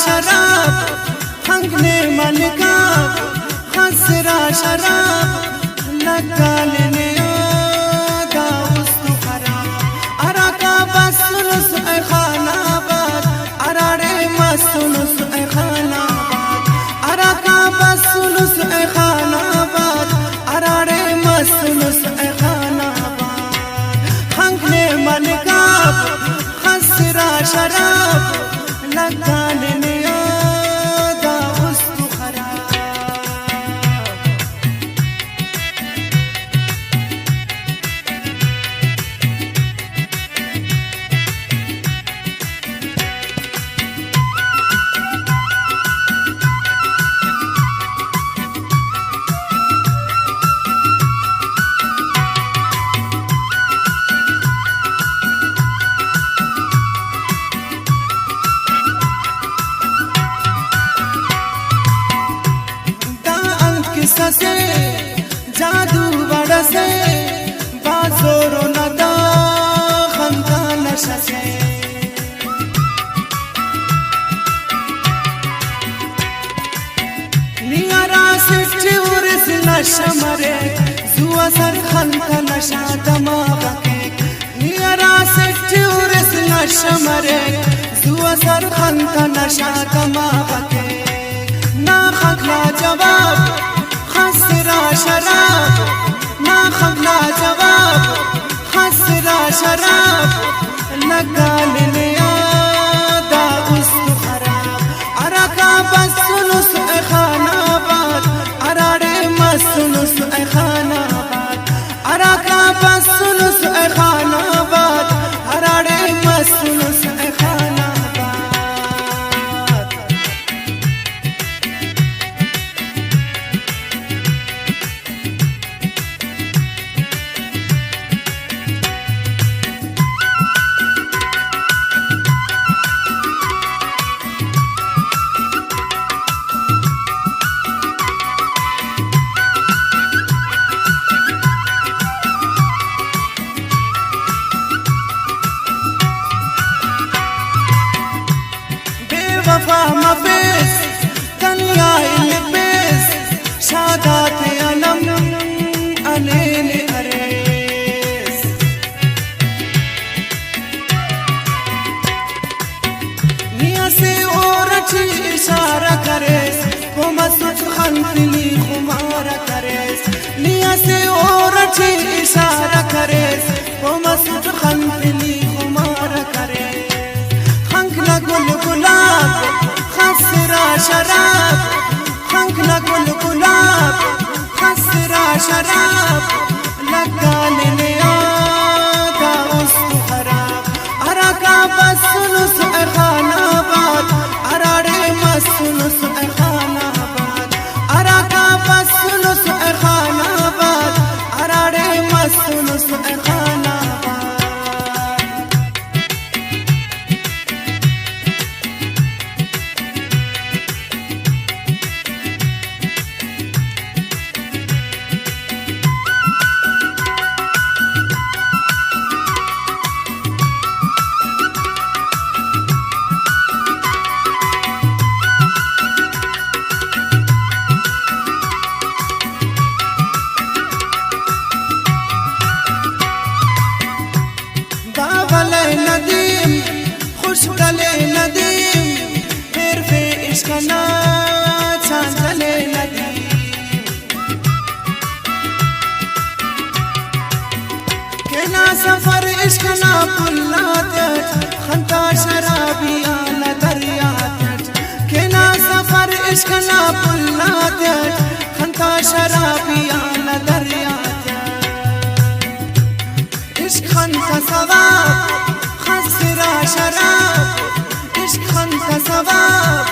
شراب خنقني ملكاب خسرا شراب لقالني دا وسط خراب أراكا بسنس أي خانابات أراري مسنس أي خانابات أراكا بسنس أي خانابات أراري مسنس أي خانابات خنقني ملكاب خسرا شراب لقالني دا وسط خراب से जादू बड़ा से बाजोरो नदा खंदा नशा से नियारा से चिवरस नशा मरे जुआ सर खंदा नशा दमाग के नियारा से चिवरस नशा मरे जुआ सर खंदा नशा दमाग के ना खगला जवाब خسرا شراب ما خبلا جواب خسرا شراب لقالني دا وسط خراب أراكا بسنس أي خانابات أراري مسنس أي خانابات أراكا بسنس أي خانابات أراري مسنس أي خانابات وفا مفيس دنيا اللبس شادات ألم أنيني أريس نياسي أورتي إشارة كريس ومسوك خنفلي خمارة كريس نياسي أورتي إشارة كريس ومسوك خنفلي خمارة كريس خنقنا كل قلاب خسرا شراب خنقنا كل قلاب خسرا شراب لقالني دا وسط خراب أراكا بسنس أي خانابات أراري مسنس أي خانابات أراكا بسنس أي خانابات أراري مسنس أي خانابات ندیم خوش گله ندیم حرف عشقنا چند گله ندیم کنا سفر عشقنا پلاتت خنتا شرابیان دریاتت کنا سفر عشقنا پلاتت خنتا شرابیان دریاتت عشق خنتا ثواب خسرا شراب عشق خنتا ثواب